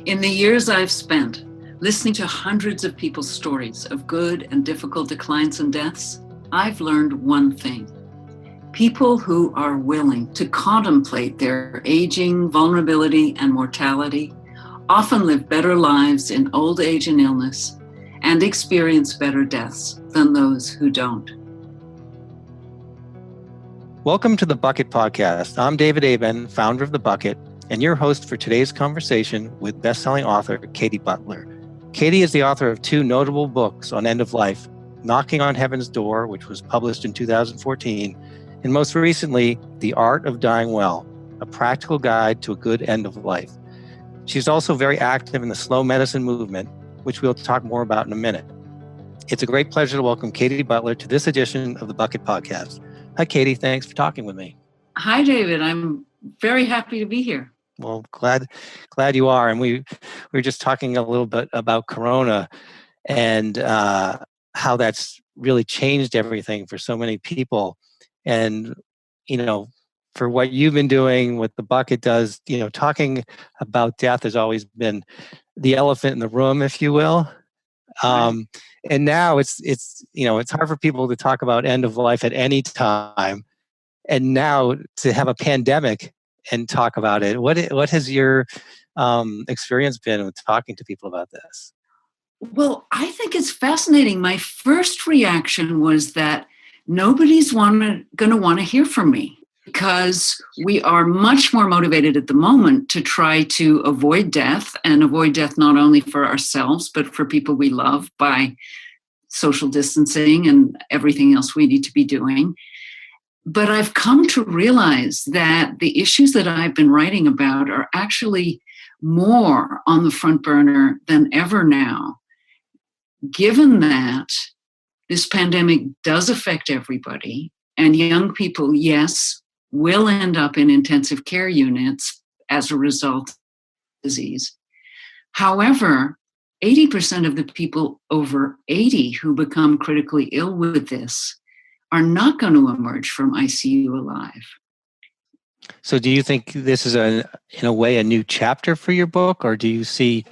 In the years I've spent listening to hundreds of people's stories of good and difficult declines and deaths, I've learned one thing. People who are willing to contemplate their aging, vulnerability, and mortality often live better lives in old age and illness and experience better deaths than those who don't. Welcome to the Bucket Podcast. I'm David Aben, founder of The Bucket, and your host for today's conversation with best-selling author Katy Butler. Katy is the author of two notable books on end of life, Knocking on Heaven's Door, which was published in 2014, and most recently, The Art of Dying Well, a practical guide to a good end of life. She's also very active in the slow medicine movement, which we'll talk more about in a minute. It's a great pleasure to welcome Katy Butler to this edition of the Bucket Podcast. Hi, Katy. Thanks for talking with me. Hi, David. I'm very happy to be here. Well, glad you are. And we were just talking a little bit about Corona and how that's really changed everything for so many people. And, for what you've been doing, what the Bucket does, talking about death has always been the elephant in the room, if you will. And now it's hard for people to talk about end of life at any time. And now to have a pandemic and talk about it, what has your experience been with talking to people about this? Well, I think it's fascinating. My first reaction was that nobody's going to want to hear from me because we are much more motivated at the moment to try to avoid death and avoid death not only for ourselves, but for people we love by social distancing and everything else we need to be doing. But I've come to realize that the issues that I've been writing about are actually more on the front burner than ever now, given that this pandemic does affect everybody, and young people, yes, will end up in intensive care units as a result of disease. However, 80% of the people over 80 who become critically ill with this are not going to emerge from ICU alive. So do you think this is, in a way, a new chapter for your book, or do you see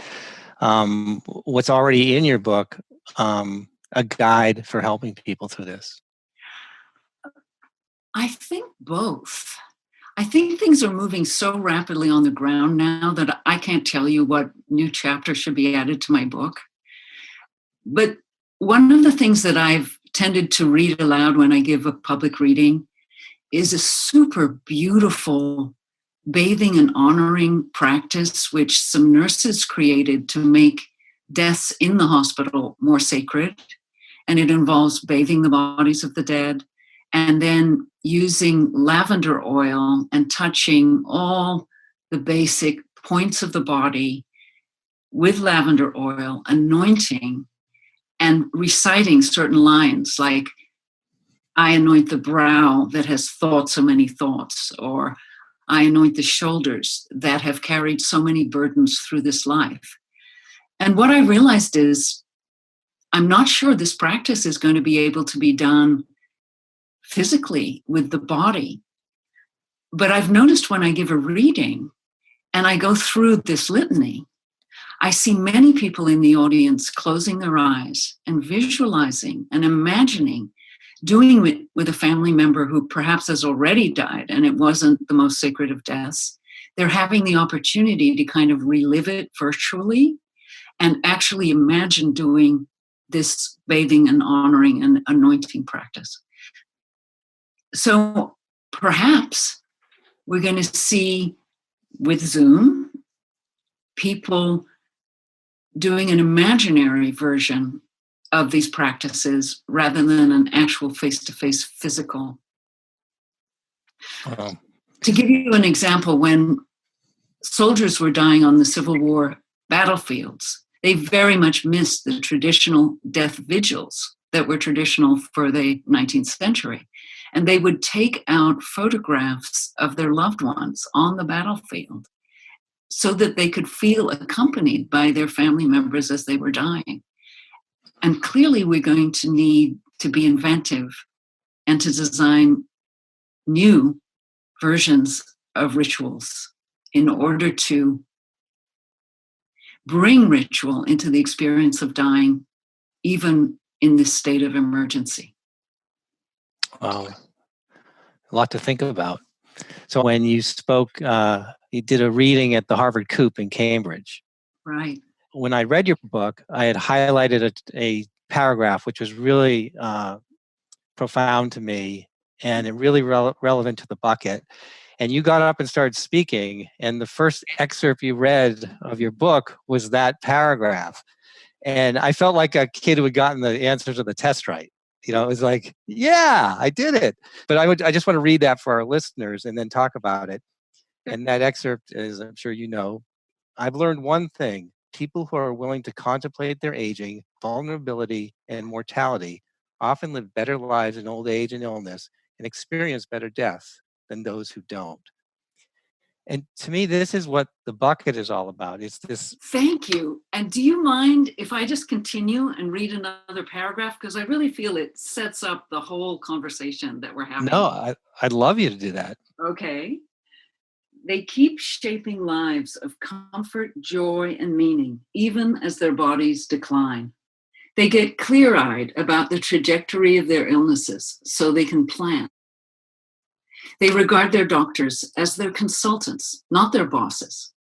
what's already in your book, a guide for helping people through this? I think both. I think things are moving so rapidly on the ground now that I can't tell you what new chapter should be added to my book. But one of the things that I've tended to read aloud when I give a public reading is a super beautiful bathing and honoring practice which some nurses created to make deaths in the hospital more sacred. And it involves bathing the bodies of the dead and then using lavender oil and touching all the basic points of the body with lavender oil, anointing, and reciting certain lines like, I anoint the brow that has thought so many thoughts, or I anoint the shoulders that have carried so many burdens through this life. And what I realized is, I'm not sure this practice is going to be able to be done physically with the body. But I've noticed when I give a reading and I go through this litany, I see many people in the audience closing their eyes and visualizing and imagining doing it with a family member who perhaps has already died and it wasn't the most sacred of deaths. They're having the opportunity to kind of relive it virtually and actually imagine doing this bathing and honoring and anointing practice. So perhaps we're going to see with Zoom people doing an imaginary version of these practices rather than an actual face-to-face physical. Wow. To give you an example, when soldiers were dying on the Civil War battlefields, they very much missed the traditional death vigils that were traditional for the 19th century. And they would take out photographs of their loved ones on the battlefield so that they could feel accompanied by their family members as they were dying. And clearly we're going to need to be inventive and to design new versions of rituals in order to bring ritual into the experience of dying, even in this state of emergency. Wow, a lot to think about. So when you spoke, you did a reading at the Harvard Coop in Cambridge. Right. When I read your book, I had highlighted a paragraph which was really profound to me and it really relevant to the bucket. And you got up and started speaking, and the first excerpt you read of your book was that paragraph. And I felt like a kid who had gotten the answer to the test right. You know, it was like, yeah, I did it. But I just want to read that for our listeners and then talk about it. And that excerpt is, I'm sure you know, I've learned one thing. People who are willing to contemplate their aging, vulnerability, and mortality often live better lives in old age and illness and experience better death than those who don't. And to me, this is what the bucket is all about. It's this. Thank you. And do you mind if I just continue and read another paragraph? Because I really feel it sets up the whole conversation that we're having. No, I'd love you to do that. Okay. They keep shaping lives of comfort, joy, and meaning, even as their bodies decline. They get clear-eyed about the trajectory of their illnesses so they can plan. They regard their doctors as their consultants, not their bosses.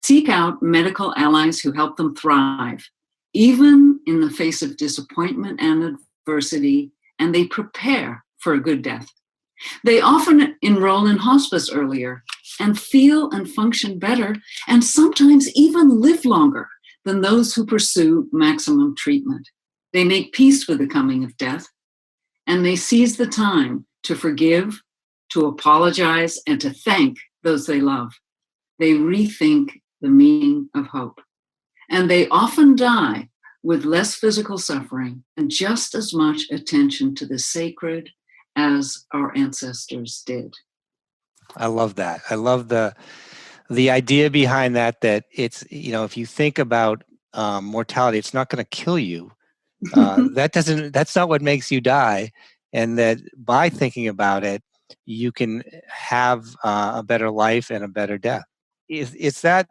Seek out medical allies who help them thrive, even in the face of disappointment and adversity, and they prepare for a good death. They often enroll in hospice earlier and feel and function better, and sometimes even live longer than those who pursue maximum treatment. They make peace with the coming of death, and they seize the time to forgive, to apologize, and to thank those they love. They rethink the meaning of hope. And they often die with less physical suffering and just as much attention to the sacred as our ancestors did. I love that. I love the idea behind that, that it's, you know, if you think about mortality, it's not going to kill you. That's not what makes you die. And that by thinking about it, you can have a better life and a better death. Is that,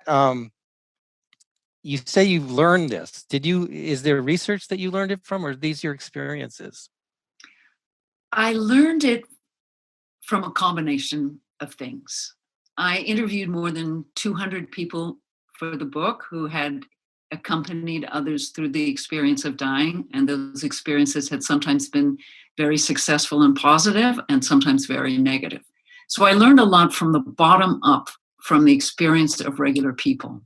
you say you've learned this. Is there research that you learned it from, or are these your experiences? I learned it from a combination of things. I interviewed more than 200 people for the book who had accompanied others through the experience of dying, and those experiences had sometimes been very successful and positive, and sometimes very negative. So I learned a lot from the bottom up, from the experience of regular people.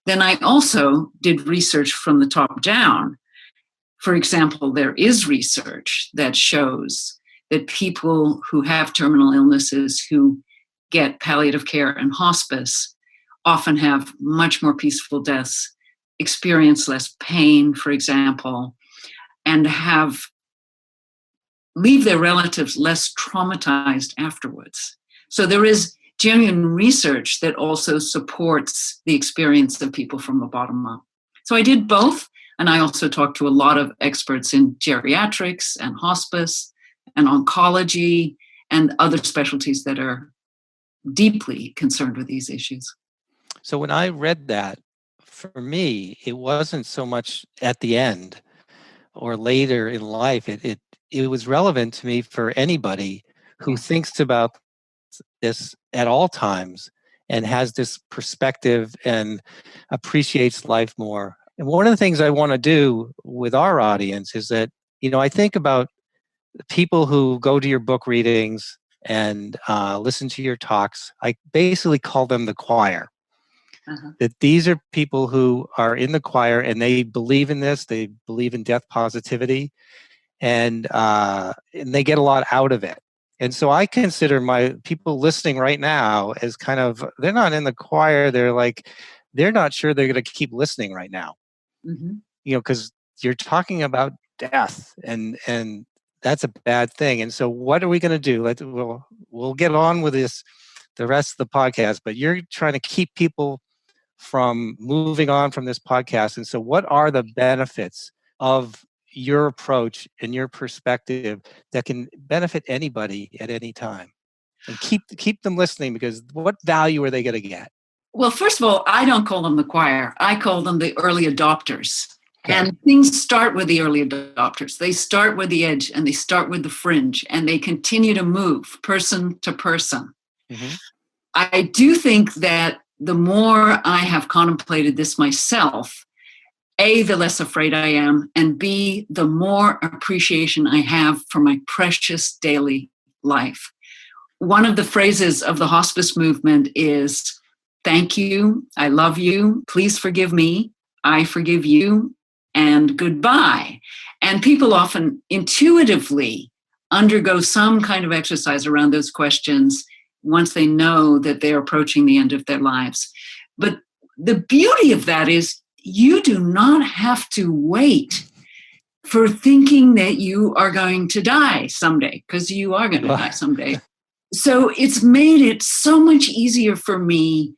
Then I also did research from the top down. For example, there is research that shows that people who have terminal illnesses who get palliative care and hospice often have much more peaceful deaths, experience less pain, for example, and leave their relatives less traumatized afterwards. So there is genuine research that also supports the experience of people from the bottom up. So I did both, and I also talked to a lot of experts in geriatrics and hospice and oncology and other specialties that are deeply concerned with these issues. So when I read that, for me, it wasn't so much at the end or later in life. It was relevant to me for anybody who thinks about this at all times and has this perspective and appreciates life more. And one of the things I want to do with our audience is that, you know, I think about people who go to your book readings and listen to your talks. I basically call them the choir. That these are people who are in the choir and they believe in this. They believe in death positivity, and they get a lot out of it. And so I consider my people listening right now as kind of, they're not in the choir. They're not sure they're going to keep listening right now. You know, because you're talking about death, and that's a bad thing. And so what are we going to do? We'll get on with this, the rest of the podcast, but you're trying to keep people from moving on from this podcast. And so what are the benefits of your approach and your perspective that can benefit anybody at any time and keep them listening? Because what value are they going to get? Well, first of all, I don't call them the choir. I call them the early adopters. Okay. And things start with the early adopters. They start with the edge and they start with the fringe and they continue to move person to person. Mm-hmm. I do think that the more I have contemplated this myself, A, the less afraid I am, and B, the more appreciation I have for my precious daily life. One of the phrases of the hospice movement is, thank you, I love you, please forgive me, I forgive you, and goodbye. And people often intuitively undergo some kind of exercise around those questions once they know that they're approaching the end of their lives. But the beauty of that is you do not have to wait for thinking that you are going to die someday, because you are going to die someday. So it's made it so much easier for me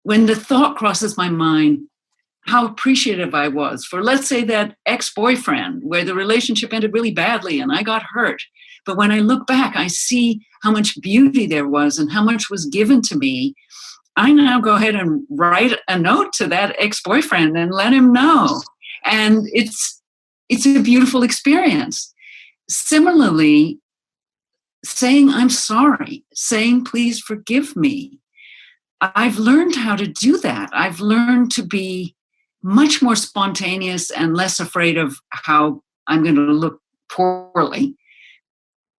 when the thought crosses my mind how appreciative I was for, let's say, that ex-boyfriend where the relationship ended really badly and I got hurt. But when I look back, I see how much beauty there was and how much was given to me. I now go ahead and write a note to that ex-boyfriend and let him know. And it's a beautiful experience. Similarly, saying I'm sorry, saying please forgive me. I've learned how to do that. I've learned to be much more spontaneous and less afraid of how I'm going to look poorly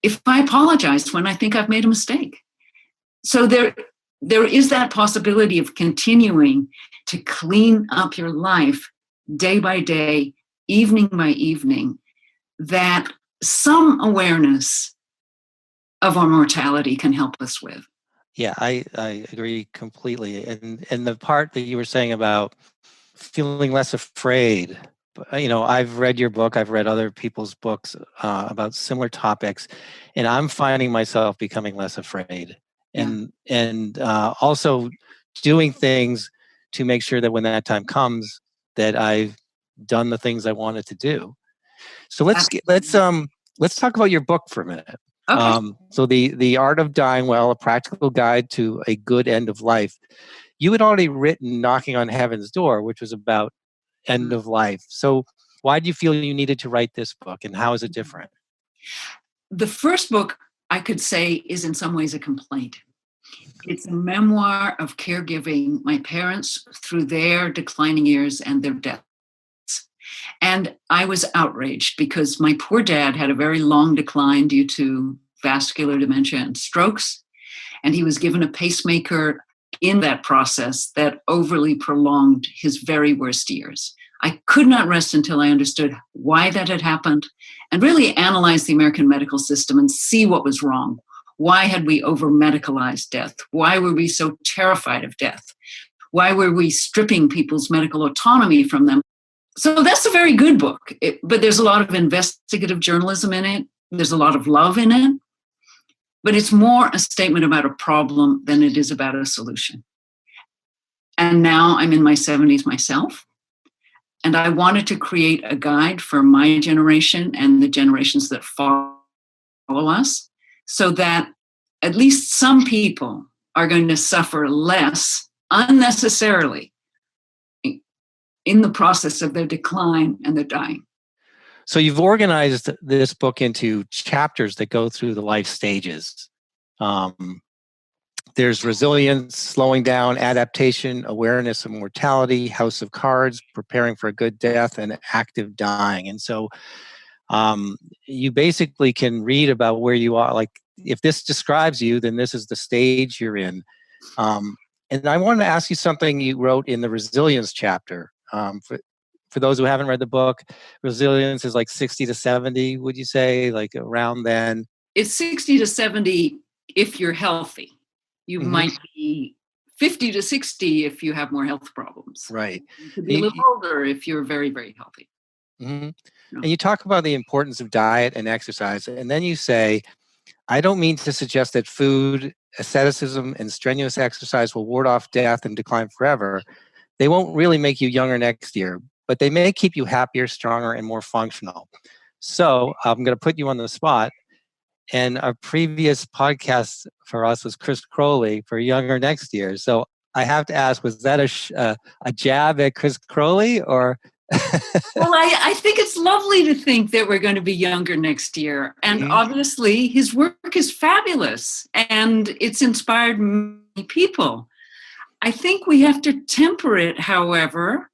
if I apologize when I think I've made a mistake. So there is that possibility of continuing to clean up your life day by day, evening by evening, that some awareness of our mortality can help us with. Yeah, I agree completely. And the part that you were saying about feeling less afraid, I've read your book, I've read other people's books about similar topics, and I'm finding myself becoming less afraid. And also doing things to make sure that when that time comes, that I've done the things I wanted to do. So let's talk about your book for a minute. Okay. So the Art of Dying Well, a practical guide to a good end of life. You had already written Knocking on Heaven's Door, which was about end of life. So why do you feel you needed to write this book, and how is it different? The first book, I could say, is in some ways a complaint. It's a memoir of caregiving my parents through their declining years and their deaths. And I was outraged because my poor dad had a very long decline due to vascular dementia and strokes. And he was given a pacemaker in that process that overly prolonged his very worst years. I could not rest until I understood why that had happened and really analyze the American medical system and see what was wrong. Why had we over-medicalized death? Why were we so terrified of death? Why were we stripping people's medical autonomy from them? So that's a very good book, but there's a lot of investigative journalism in it. There's a lot of love in it, but it's more a statement about a problem than it is about a solution. And now I'm in my 70s myself, and I wanted to create a guide for my generation and the generations that follow us, so that at least some people are going to suffer less unnecessarily in the process of their decline and their dying. So you've organized this book into chapters that go through the life stages. There's resilience, slowing down, adaptation, awareness of mortality, house of cards, preparing for a good death, and active dying. And so you basically can read about where you are. Like, if this describes you, then this is the stage you're in. And I wanted to ask you something you wrote in the resilience chapter. For those who haven't read the book, resilience is like 60 to 70, would you say, like around then? It's 60 to 70 if you're healthy. You might be 50 to 60 if you have more health problems. Right. You could be a little older if you're very, very healthy. And you talk about the importance of diet and exercise. And then you say, I don't mean to suggest that food, asceticism, and strenuous exercise will ward off death and decline forever. They won't really make you younger next year, but they may keep you happier, stronger, and more functional. So I'm going to put you on the spot. And our previous podcast for us was Chris Crowley for Younger Next Year. So I have to ask, was that a jab at Chris Crowley or? Well, I think it's lovely to think that we're going to be younger next year. And obviously, his work is fabulous and it's inspired many people. I think we have to temper it, however,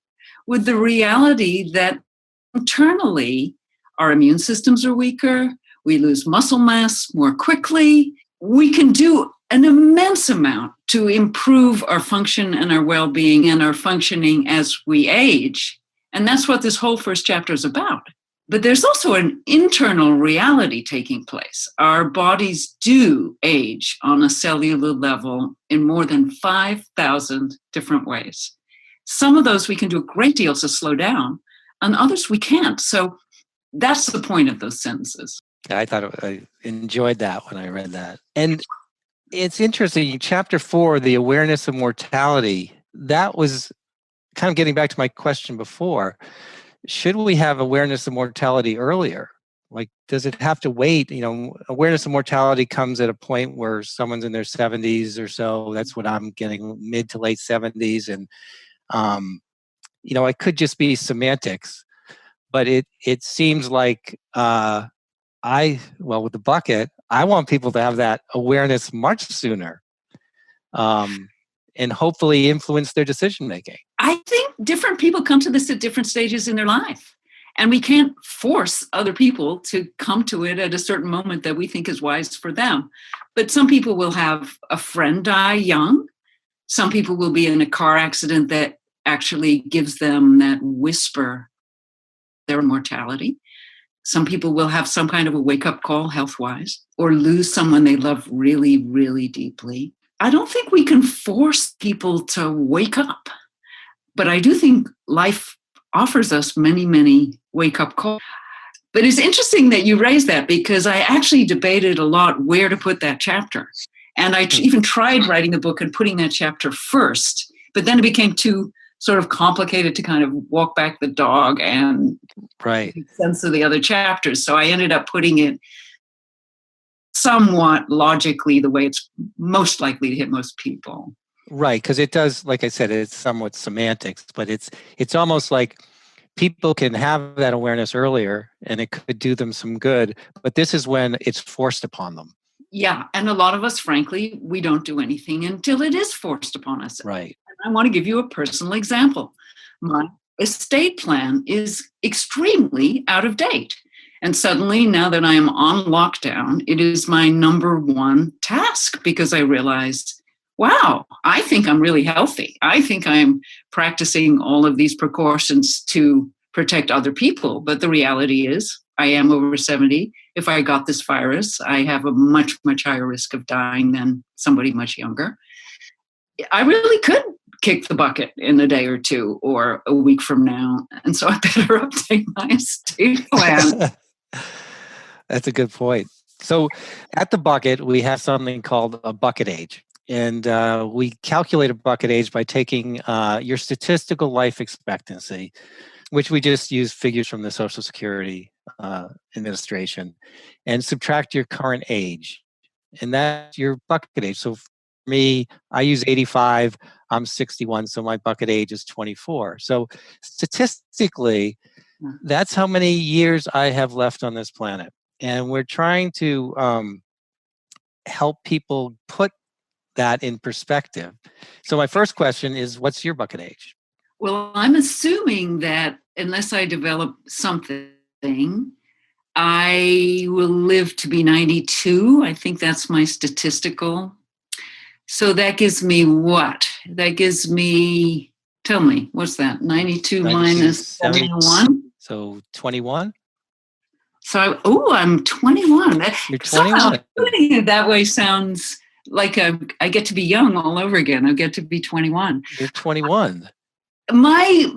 with the reality that internally, our immune systems are weaker, we lose muscle mass more quickly. We can do an immense amount to improve our function and our well-being and our functioning as we age. And that's what this whole first chapter is about. But there's also an internal reality taking place. Our bodies do age on a cellular level in more than 5,000 different ways. Some of those we can do a great deal to slow down, and others we can't. So that's the point of those sentences. I enjoyed that when I read that. And it's interesting, chapter 4, the awareness of mortality, that was kind of getting back to my question before. Should we have awareness of mortality earlier? Like, does it have to wait? Awareness of mortality comes at a point where someone's in their 70s or so. That's what I'm getting, mid to late 70s. And, it could just be semantics, but it seems like with the bucket, I want people to have that awareness much sooner, and hopefully influence their decision making. I think different people come to this at different stages in their life, and we can't force other people to come to it at a certain moment that we think is wise for them. But some people will have a friend die young. Some people will be in a car accident that actually gives them that whisper their mortality. Some people will have some kind of a wake-up call health-wise, or lose someone they love really, really deeply. I don't think we can force people to wake up, but I do think life offers us many, many wake-up calls. But it's interesting that you raised that, because I actually debated a lot where to put that chapter. And I even tried writing the book and putting that chapter first, but then it became too sort of complicated to kind of walk back the dog and make sense of the other chapters. So I ended up putting it somewhat logically the way it's most likely to hit most people. Right, because it does, like I said, it's somewhat semantics, but it's almost like people can have that awareness earlier and it could do them some good, but this is when it's forced upon them. Yeah, and a lot of us, frankly, we don't do anything until it is forced upon us. Right. And I want to give you a personal example. My estate plan is extremely out of date. And suddenly, now that I am on lockdown, it is my number one task, because I realized, wow, I think I'm really healthy. I think I'm practicing all of these precautions to protect other people. But the reality is, I am over 70. If I got this virus, I have a much, much higher risk of dying than somebody much younger. I really could kick the bucket in a day or two or a week from now. And so I better update my estate plan. That's a good point. So at the bucket, we have something called a bucket age. And we calculate a bucket age by taking your statistical life expectancy, which we just use figures from the Social Security Administration, and subtract your current age. And that's your bucket age. So for me, I use 85, I'm 61, so my bucket age is 24. So statistically, that's how many years I have left on this planet. And we're trying to help people put that in perspective. So my first question is, what's your bucket age? Well, I'm assuming that unless I develop something, I will live to be 92. I think that's my statistical. So that gives me what? That gives me, tell me, what's that? 92 minus 71? So 21? So, I'm 21. You're 21. Putting it that way sounds like I get to be young all over again. I get to be 21. You're 21. My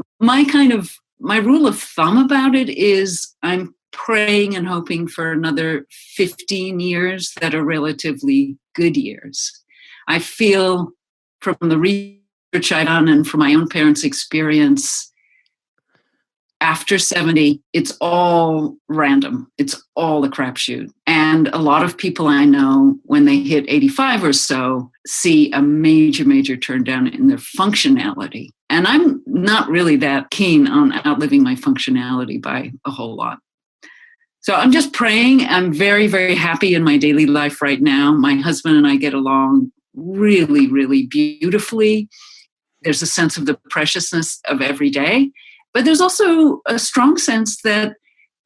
rule of thumb about it is I'm praying and hoping for another 15 years that are relatively good years. I feel from the research I've done and from my own parents' experience, after 70, it's all random. It's all a crapshoot. And a lot of people I know, when they hit 85 or so, see a major, major turn down in their functionality. And I'm not really that keen on outliving my functionality by a whole lot. So I'm just praying. I'm very, very happy in my daily life right now. My husband and I get along really, really beautifully. There's a sense of the preciousness of every day. But there's also a strong sense that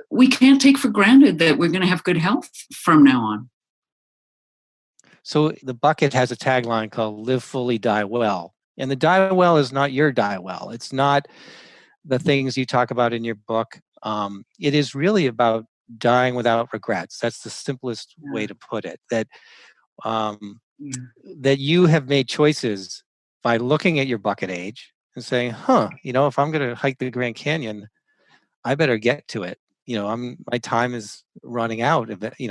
we can't take for granted that we're going to have good health from now on. So the bucket has a tagline called "Live Fully, Die Well." And the die well is not your die well. It's not the things you talk about in your book. It is really about dying without regrets. That's the simplest way to put it. That that you have made choices by looking at your bucket age and saying, if I'm going to hike the Grand Canyon, I better get to it. My time is running out of it, in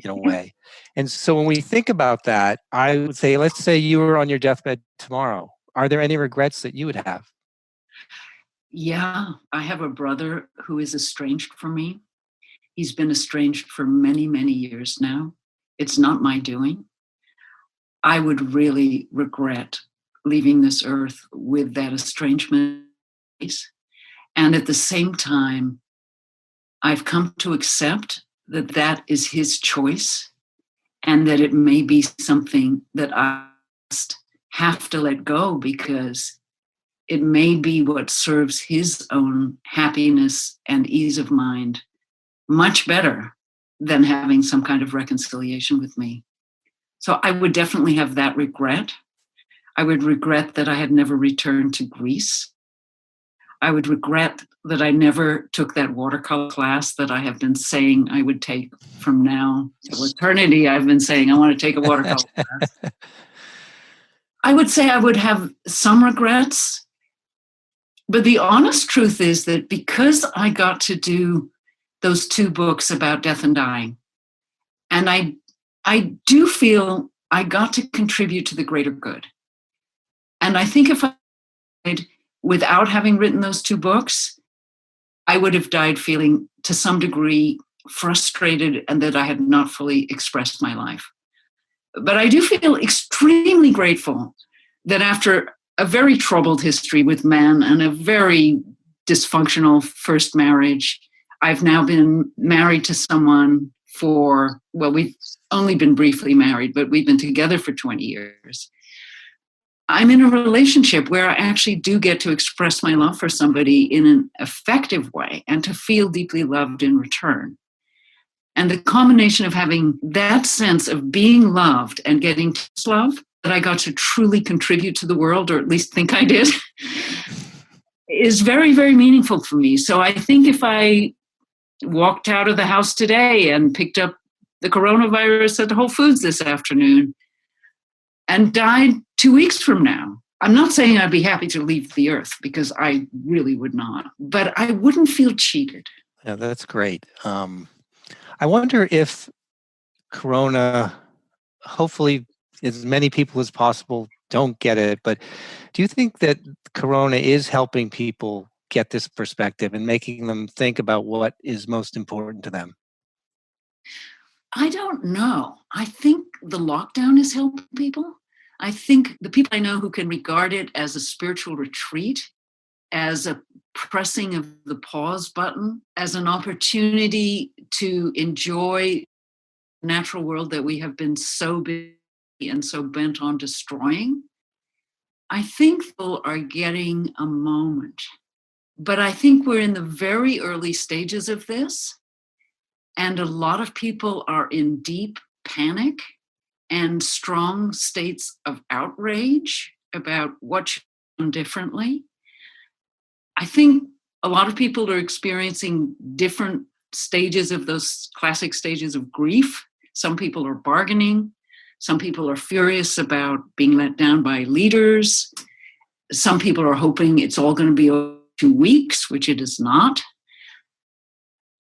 a way. And so when we think about that, I would say, let's say you were on your deathbed tomorrow. Are there any regrets that you would have? Yeah, I have a brother who is estranged from me. He's been estranged for many, many years now. It's not my doing. I would really regret leaving this earth with that estrangement. And at the same time, I've come to accept that that is his choice and that it may be something that I just have to let go because it may be what serves his own happiness and ease of mind much better than having some kind of reconciliation with me. So I would definitely have that regret. I would regret that I had never returned to Greece. I would regret that I never took that watercolor class that I have been saying I would take from now till eternity. I've been saying I want to take a watercolor class. I would say I would have some regrets, but the honest truth is that because I got to do those 2 books about death and dying, and I do feel I got to contribute to the greater good. And I think if I died without having written those 2 books, I would have died feeling to some degree frustrated and that I had not fully expressed my life. But I do feel extremely grateful that after a very troubled history with men and a very dysfunctional first marriage, I've now been married to someone we've only been briefly married, but we've been together for 20 years. I'm in a relationship where I actually do get to express my love for somebody in an effective way and to feel deeply loved in return. And the combination of having that sense of being loved and getting love that I got to truly contribute to the world, or at least think I did, is very, very meaningful for me. So I think if I walked out of the house today and picked up the coronavirus at Whole Foods this afternoon and died 2 weeks from now, I'm not saying I'd be happy to leave the earth because I really would not, but I wouldn't feel cheated. Yeah, that's great. I wonder if Corona, hopefully as many people as possible don't get it, but do you think that Corona is helping people get this perspective and making them think about what is most important to them? I don't know. I think the lockdown is helping people. I think the people I know who can regard it as a spiritual retreat, as a pressing of the pause button, as an opportunity to enjoy the natural world that we have been so busy and so bent on destroying. I think people are getting a moment. But I think we're in the very early stages of this. And a lot of people are in deep panic and strong states of outrage about what should be done differently. I think a lot of people are experiencing different stages of those classic stages of grief. Some people are bargaining. Some people are furious about being let down by leaders. Some people are hoping it's all going to be over 2 weeks, which it is not.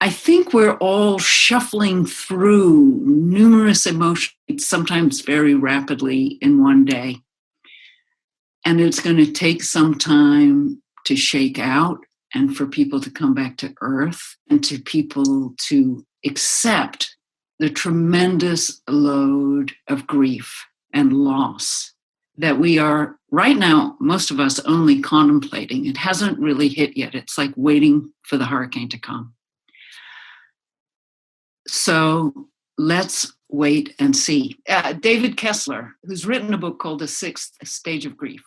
I think we're all shuffling through numerous emotions, sometimes very rapidly in one day. And it's going to take some time to shake out and for people to come back to earth and to people to accept the tremendous load of grief and loss that we are right now, most of us only contemplating. It hasn't really hit yet. It's like waiting for the hurricane to come. So let's wait and see. David Kessler, who's written a book called The Sixth Stage of Grief,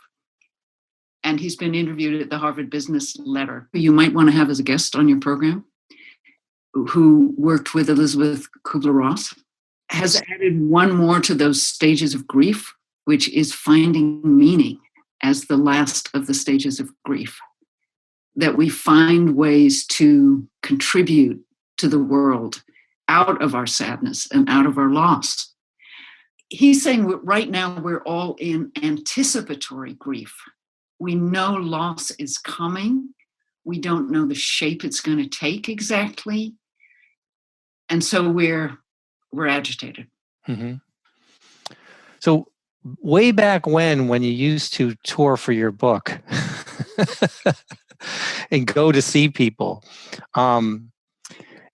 and he's been interviewed at the Harvard Business Letter, who you might want to have as a guest on your program, who worked with Elizabeth Kubler-Ross, has added one more to those stages of grief, which is finding meaning as the last of the stages of grief. That we find ways to contribute to the world out of our sadness and out of our loss. He's saying right now we're all in anticipatory grief. We know loss is coming. We don't know the shape it's going to take exactly. And so we're agitated. Mm-hmm. So way back when you used to tour for your book and go to see people,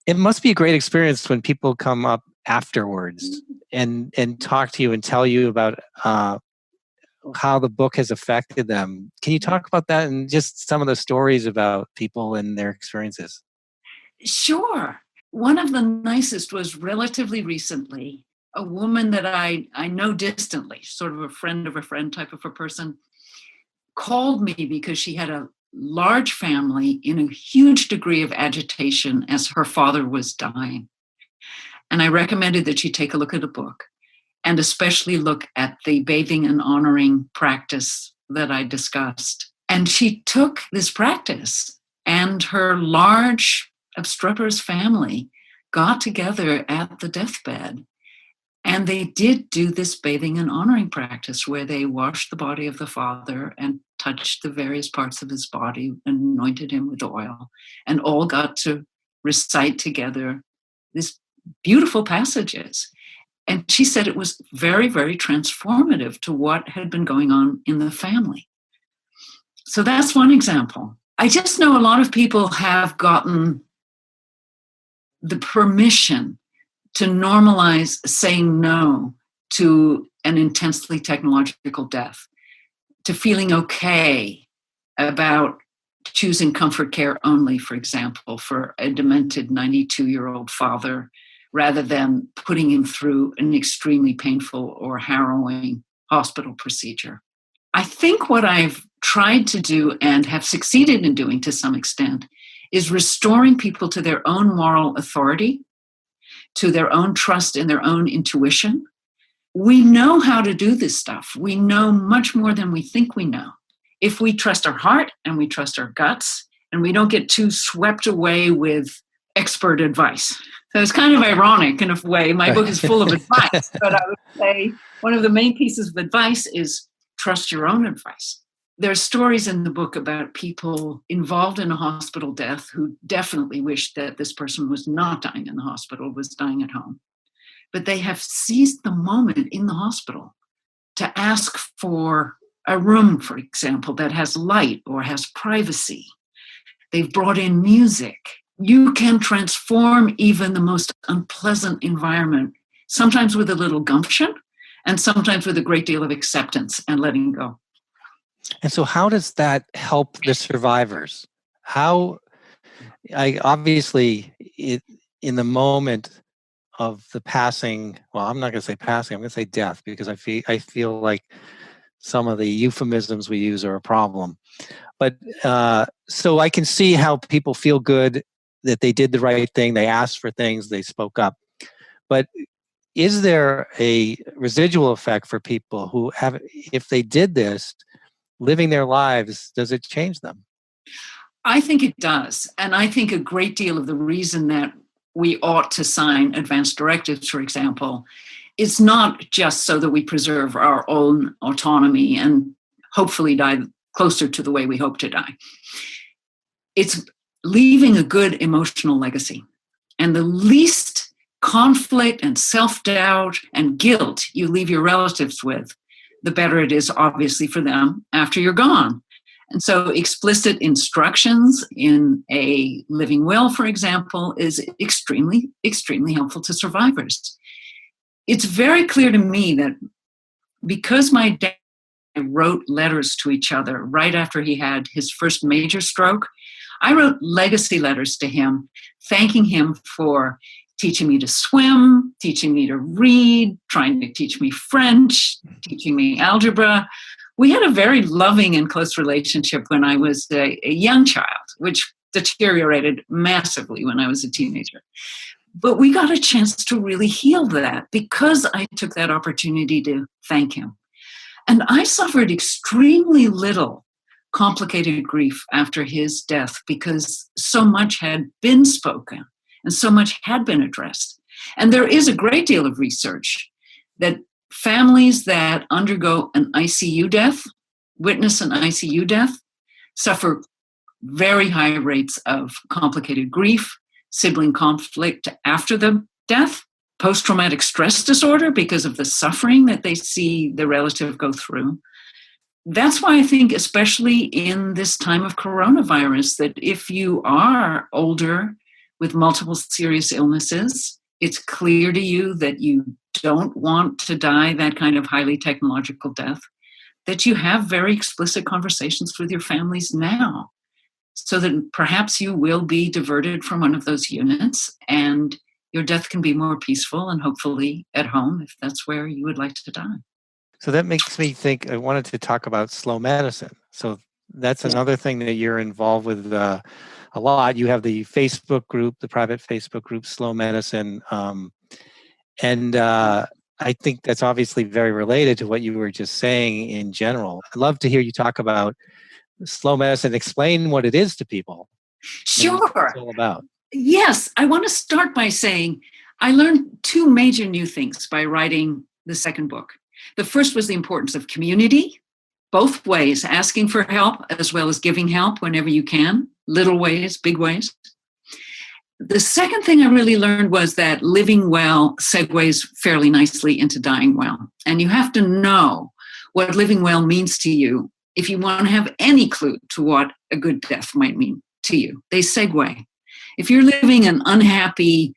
it must be a great experience when people come up afterwards and talk to you and tell you about how the book has affected them. Can you talk about that and just some of the stories about people and their experiences? Sure. One of the nicest was relatively recently, a woman that I know distantly, sort of a friend type of a person, called me because she had a large family in a huge degree of agitation as her father was dying. And I recommended that she take a look at the book and especially look at the bathing and honoring practice that I discussed. And she took this practice, and her large obstreperous family got together at the deathbed. And they did do this bathing and honoring practice where they washed the body of the father and touched the various parts of his body and anointed him with oil, and all got to recite together these beautiful passages. And she said it was very, very transformative to what had been going on in the family. So that's one example. I just know a lot of people have gotten the permission to normalize saying no to an intensely technological death, to feeling okay about choosing comfort care only, for example, for a demented 92-year-old father, rather than putting him through an extremely painful or harrowing hospital procedure. I think what I've tried to do and have succeeded in doing to some extent is restoring people to their own moral authority, to their own trust in their own intuition. We know how to do this stuff. We know much more than we think we know. If we trust our heart and we trust our guts, and we don't get too swept away with expert advice. So it's kind of ironic in a way. My book is full of advice, but I would say one of the main pieces of advice is trust your own advice. There are stories in the book about people involved in a hospital death who definitely wish that this person was not dying in the hospital, was dying at home. But they have seized the moment in the hospital to ask for a room, for example, that has light or has privacy. They've brought in music. You can transform even the most unpleasant environment, sometimes with a little gumption and sometimes with a great deal of acceptance and letting go. And so how does that help the survivors? In the moment of the passing, well, I'm not going to say passing, I'm going to say death, because I feel like some of the euphemisms we use are a problem. But so I can see how people feel good that they did the right thing, they asked for things, they spoke up. But is there a residual effect for people who have, if they did this, living their lives, does it change them? I think it does. And I think a great deal of the reason that we ought to sign advance directives, for example, is not just so that we preserve our own autonomy and hopefully die closer to the way we hope to die. It's leaving a good emotional legacy. And the least conflict and self-doubt and guilt you leave your relatives with, the better it is, obviously, for them after you're gone. And so explicit instructions in a living will, for example, is extremely, extremely helpful to survivors. It's very clear to me that because my dad wrote letters to each other right after he had his first major stroke, I wrote legacy letters to him, thanking him for teaching me to swim, teaching me to read, trying to teach me French, teaching me algebra. We had a very loving and close relationship when I was a young child, which deteriorated massively when I was a teenager. But we got a chance to really heal that because I took that opportunity to thank him. And I suffered extremely little complicated grief after his death because so much had been spoken and so much had been addressed. And there is a great deal of research that families that undergo an ICU death, witness an ICU death, suffer very high rates of complicated grief, sibling conflict after the death, post-traumatic stress disorder because of the suffering that they see the relative go through. That's why I think, especially in this time of coronavirus, that if you are older with multiple serious illnesses, it's clear to you that you don't want to die that kind of highly technological death, that you have very explicit conversations with your families now so that perhaps you will be diverted from one of those units and your death can be more peaceful and hopefully at home if that's where you would like to die. So that makes me think, I wanted to talk about slow medicine. So that's another thing that you're involved with a lot. You have the Facebook group, the private Facebook group, Slow Medicine. And I think that's obviously very related to what you were just saying in general. I'd love to hear you talk about slow medicine, explain what it is to people. Sure. What it's all about. Yes, I want to start by saying I learned two major new things by writing the second book. The first was the importance of community, both ways, asking for help as well as giving help whenever you can, little ways, big ways. The second thing I really learned was that living well segues fairly nicely into dying well. And you have to know what living well means to you if you want to have any clue to what a good death might mean to you. They segue. If you're living an unhappy,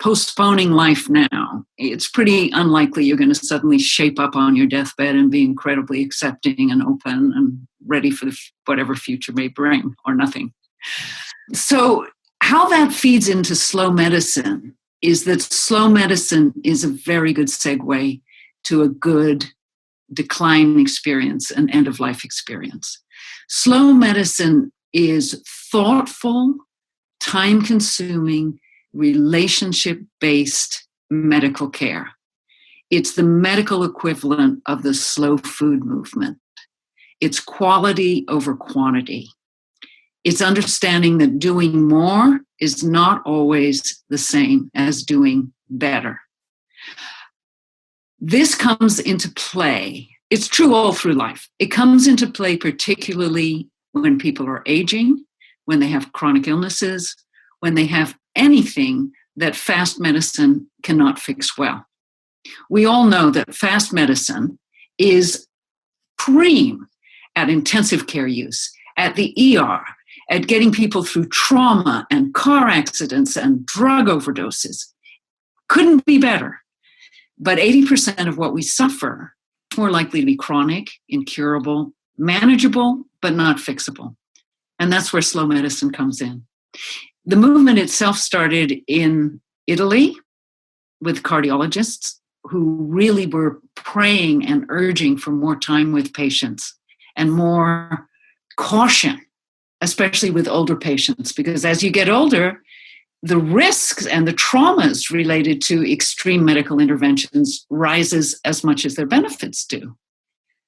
postponing life now, it's pretty unlikely you're going to suddenly shape up on your deathbed and be incredibly accepting and open and ready for whatever future may bring, or nothing. So how that feeds into slow medicine is that slow medicine is a very good segue to a good decline experience, an end-of-life experience. Slow medicine is thoughtful, time-consuming, relationship-based medical care. It's the medical equivalent of the slow food movement. It's quality over quantity. It's understanding that doing more is not always the same as doing better. This comes into play. It's true all through life. It comes into play particularly when people are aging, when they have chronic illnesses, when they have anything that fast medicine cannot fix well. We all know that fast medicine is supreme at intensive care use, at the ER, at getting people through trauma and car accidents and drug overdoses. Couldn't be better. But 80% of what we suffer is more likely to be chronic, incurable, manageable, but not fixable. And that's where slow medicine comes in. The movement itself started in Italy with cardiologists who really were praying and urging for more time with patients and more caution, especially with older patients, because as you get older, the risks and the traumas related to extreme medical interventions rises as much as their benefits do.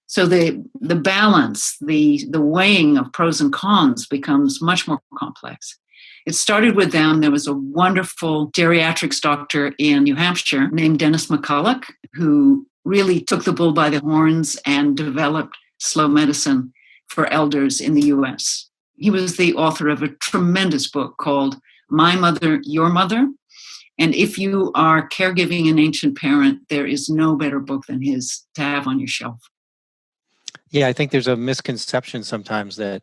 So the balance, the weighing of pros and cons becomes much more complex. It started with them. There was a wonderful geriatrics doctor in New Hampshire named Dennis McCulloch, who really took the bull by the horns and developed slow medicine for elders in the US. He was the author of a tremendous book called My Mother, Your Mother. And if you are caregiving an ancient parent, there is no better book than his to have on your shelf. Yeah, I think there's a misconception sometimes that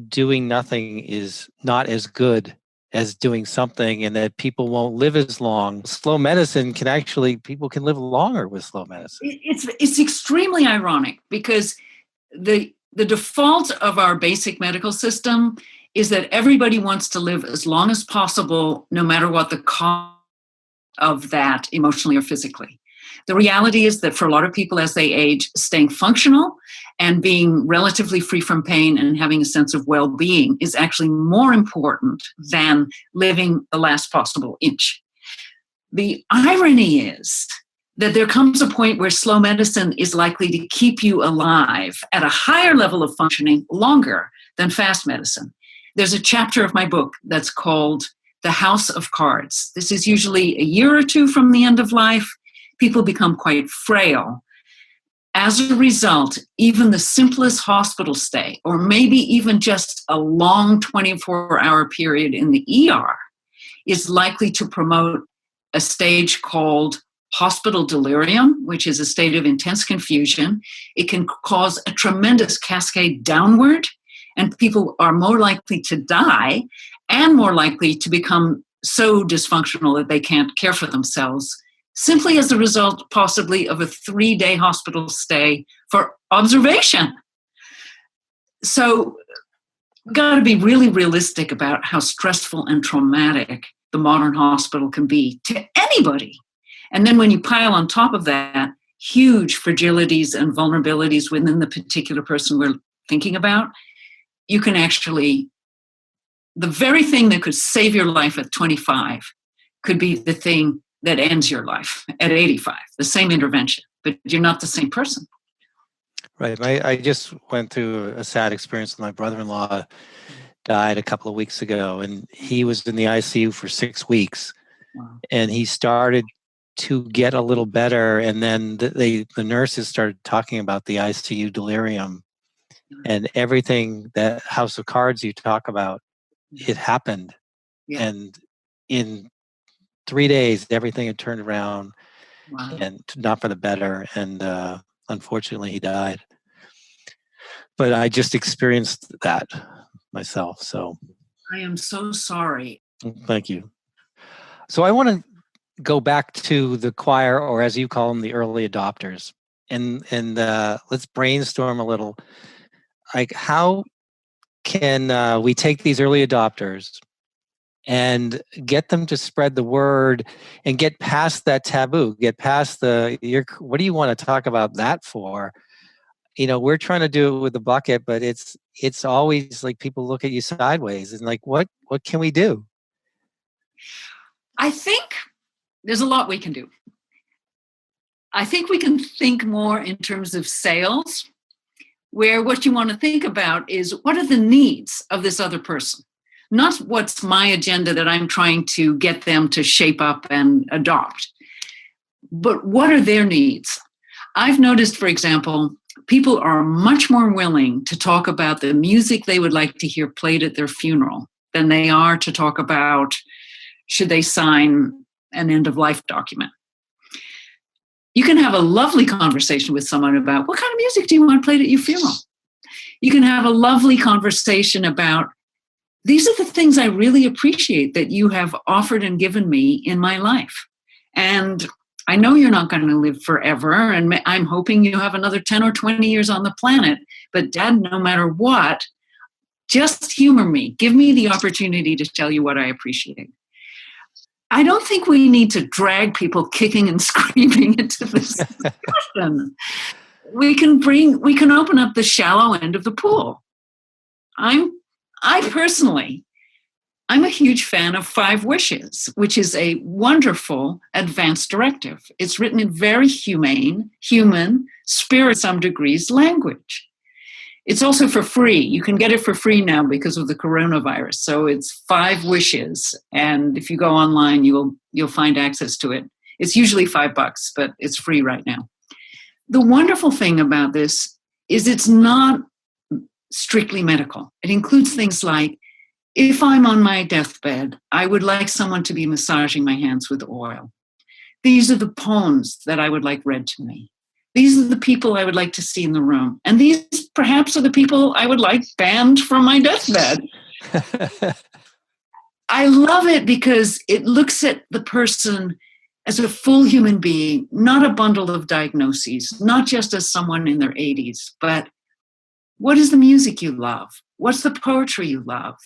doing nothing is not as good as doing something, and that people won't live as long. Slow medicine can actually, people can live longer with slow medicine. It's extremely ironic because the default of our basic medical system is that everybody wants to live as long as possible, no matter what the cost of that emotionally or physically. The reality is that for a lot of people as they age, staying functional and being relatively free from pain and having a sense of well-being is actually more important than living the last possible inch. The irony is that there comes a point where slow medicine is likely to keep you alive at a higher level of functioning longer than fast medicine. There's a chapter of my book that's called The House of Cards. This is usually a year or two from the end of life. People become quite frail. As a result, even the simplest hospital stay, or maybe even just a long 24-hour period in the ER, is likely to promote a stage called hospital delirium, which is a state of intense confusion. It can cause a tremendous cascade downward, and people are more likely to die and more likely to become so dysfunctional that they can't care for themselves, simply as a result, possibly, of a 3-day hospital stay for observation. So we've got to be really realistic about how stressful and traumatic the modern hospital can be to anybody. And then when you pile on top of that huge fragilities and vulnerabilities within the particular person we're thinking about, you can actually, the very thing that could save your life at 25 could be the thing that ends your life at 85, the same intervention, but you're not the same person. Right. I just went through a sad experience. My brother-in-law died a couple of weeks ago, and he was in the ICU for 6 weeks. Wow. And he started to get a little better, and then the nurses started talking about the ICU delirium and everything, that house of cards you talk about. It happened. Yeah. And in 3 days, everything had turned around. Wow. And not for the better. And unfortunately, he died. But I just experienced that myself. So I am so sorry. thank you. So I want to go back to the choir, or as you call them, the early adopters, and let's brainstorm a little. Like, how can we take these early adopters and get them to spread the word and get past that taboo, get past what do you want to talk about that for? We're trying to do it with the bucket, but it's always like people look at you sideways and like, what can we do? I think there's a lot we can do. I think we can think more in terms of sales, where what you want to think about is what are the needs of this other person? Not what's my agenda that I'm trying to get them to shape up and adopt, but what are their needs? I've noticed, for example, people are much more willing to talk about the music they would like to hear played at their funeral than they are to talk about should they sign an end-of-life document. You can have a lovely conversation with someone about what kind of music do you want played at your funeral? You can have a lovely conversation about, these are the things I really appreciate that you have offered and given me in my life. And I know you're not going to live forever, and I'm hoping you have another 10 or 20 years on the planet. But Dad, no matter what, just humor me. Give me the opportunity to tell you what I appreciate. I don't think we need to drag people kicking and screaming into this discussion. We can open up the shallow end of the pool. I'm a huge fan of 5 Wishes, which is a wonderful advanced directive. It's written in very humane, human, spirit, some degrees, language. It's also for free. You can get it for free now because of the coronavirus. So it's 5 Wishes. And if you go online, you'll find access to it. It's usually $5, but it's free right now. The wonderful thing about this is it's not strictly medical. It includes things like, if I'm on my deathbed, I would like someone to be massaging my hands with oil. These are the poems that I would like read to me. These are the people I would like to see in the room. And these perhaps are the people I would like banned from my deathbed. I love it because it looks at the person as a full human being, not a bundle of diagnoses, not just as someone in their 80s, but what is the music you love? What's the poetry you love?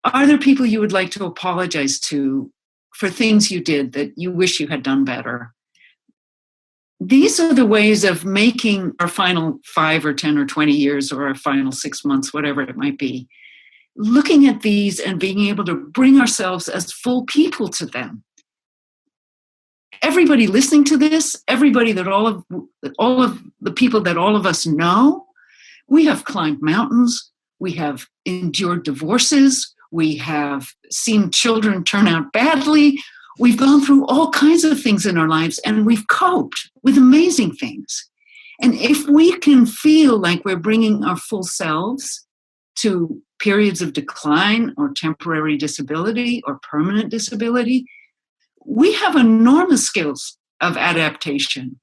Are there people you would like to apologize to for things you did that you wish you had done better? These are the ways of making our final 5 or 10 or 20 years or our final 6 months, whatever it might be, looking at these and being able to bring ourselves as full people to them. Everybody listening to this, everybody that all of the people that all of us know, we have climbed mountains, we have endured divorces, we have seen children turn out badly, we've gone through all kinds of things in our lives, and we've coped with amazing things. And if we can feel like we're bringing our full selves to periods of decline or temporary disability or permanent disability, we have enormous skills of adaptation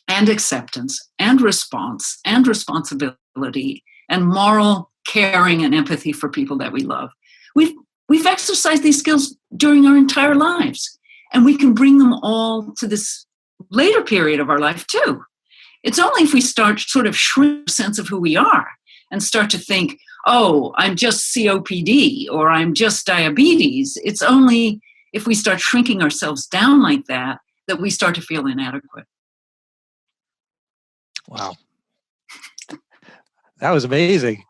and acceptance and response and responsibility and moral caring and empathy for people that we love. We've exercised these skills during our entire lives, and we can bring them all to this later period of our life too. It's only if we start sort of shrink the sense of who we are and start to think, oh, I'm just COPD or I'm just diabetes. It's only if we start shrinking ourselves down like that that we start to feel inadequate. Wow. That was amazing.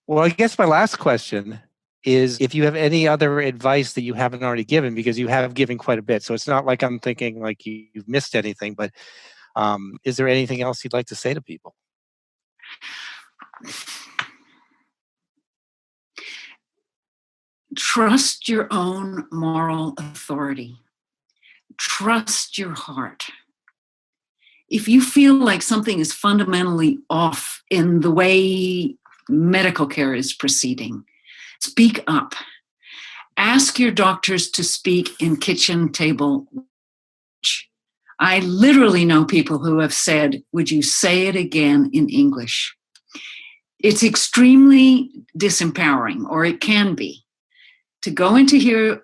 Well, I guess my last question is if you have any other advice that you haven't already given, because you have given quite a bit. So it's not like I'm thinking like you've missed anything, but is there anything else you'd like to say to people? Trust your own moral authority. Trust your heart. If you feel like something is fundamentally off in the way medical care is proceeding, speak up. Ask your doctors to speak in kitchen table. I literally know people who have said, would you say it again in English? It's extremely disempowering, or it can be, to go into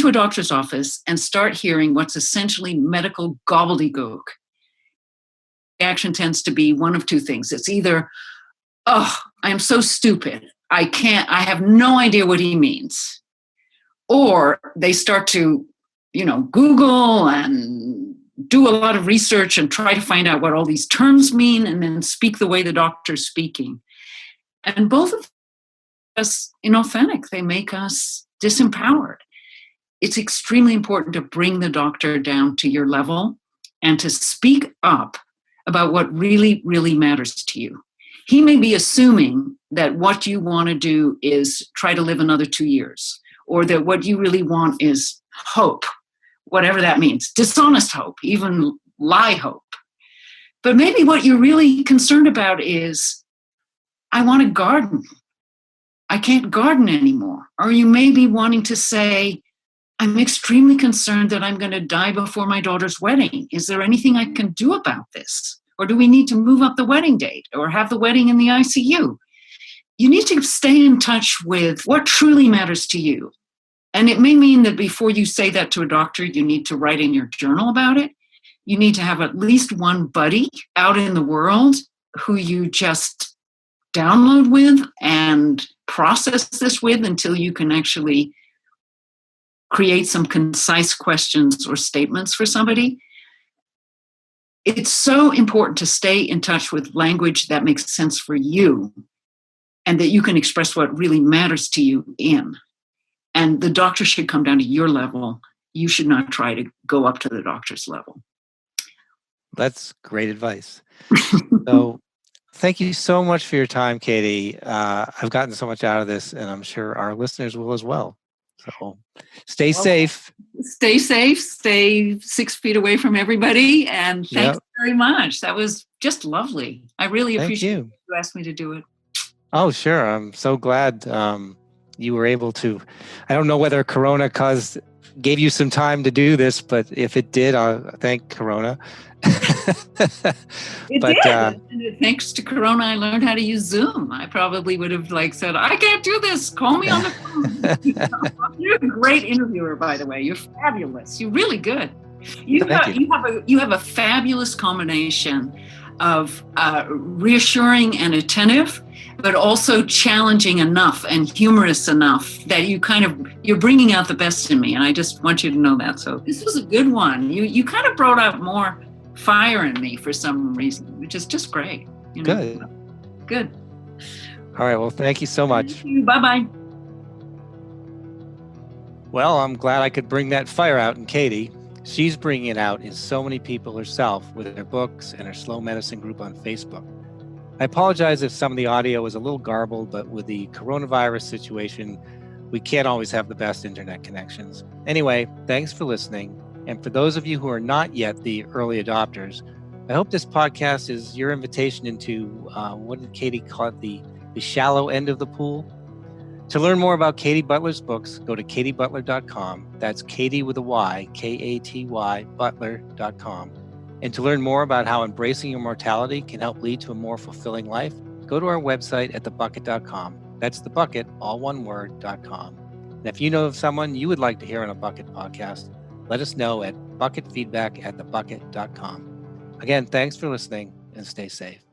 a doctor's office and start hearing what's essentially medical gobbledygook. The action tends to be one of two things. It's either, oh, I'm so stupid, I have no idea what he means. Or they start to, Google and do a lot of research and try to find out what all these terms mean and then speak the way the doctor's speaking. And both of us inauthentic. They make us disempowered. It's extremely important to bring the doctor down to your level and to speak up about what really, really matters to you. He may be assuming that what you want to do is try to live another 2 years, or that what you really want is hope, whatever that means, dishonest hope, even lie hope. But maybe what you're really concerned about is, I want to garden. I can't garden anymore. Or you may be wanting to say, I'm extremely concerned that I'm going to die before my daughter's wedding. Is there anything I can do about this? Or do we need to move up the wedding date or have the wedding in the ICU? You need to stay in touch with what truly matters to you. And it may mean that before you say that to a doctor, you need to write in your journal about it. You need to have at least one buddy out in the world who you just download with and process this with until you can actually create some concise questions or statements for somebody. It's so important to stay in touch with language that makes sense for you and that you can express what really matters to you in. And the doctor should come down to your level. You should not try to go up to the doctor's level. That's great advice. So thank you so much for your time, Katy. I've gotten so much out of this, and I'm sure our listeners will as well. So stay safe. Stay safe. Stay 6 feet away from everybody. And thanks very much. That was just lovely. I really appreciate you asked me to do it. Oh, sure. I'm so glad you were able to. I don't know whether Corona caused gave you some time to do this, but if it did, thank Corona. It did. And thanks to Corona, I learned how to use Zoom. I probably would have said, I can't do this. Call me on the phone. You're a great interviewer, by the way. You're fabulous. You're really good. You have a fabulous combination of reassuring and attentive, but also challenging enough and humorous enough that you're bringing out the best in me. And I just want you to know that. So this was a good one. You kind of brought out more fire in me for some reason, which is just great. Good. All right. Well, thank you so much. Bye-bye. Well, I'm glad I could bring that fire out in Katy. She's bringing it out in so many people herself with her books and her slow medicine group on Facebook. I apologize if some of the audio was a little garbled, but with the coronavirus situation, we can't always have the best internet connections. Anyway, thanks for listening. And for those of you who are not yet the early adopters, I hope this podcast is your invitation into, what did Katy call it, the shallow end of the pool? To learn more about Katy Butler's books, go to katybutler.com. That's Katy with a Y, Katy, Butler.com. And to learn more about how embracing your mortality can help lead to a more fulfilling life, go to our website at thebucket.com. That's the bucket, all one word, .com. And if you know of someone you would like to hear on a Bucket podcast, let us know at bucketfeedback@thebucket.com. Again, thanks for listening and stay safe.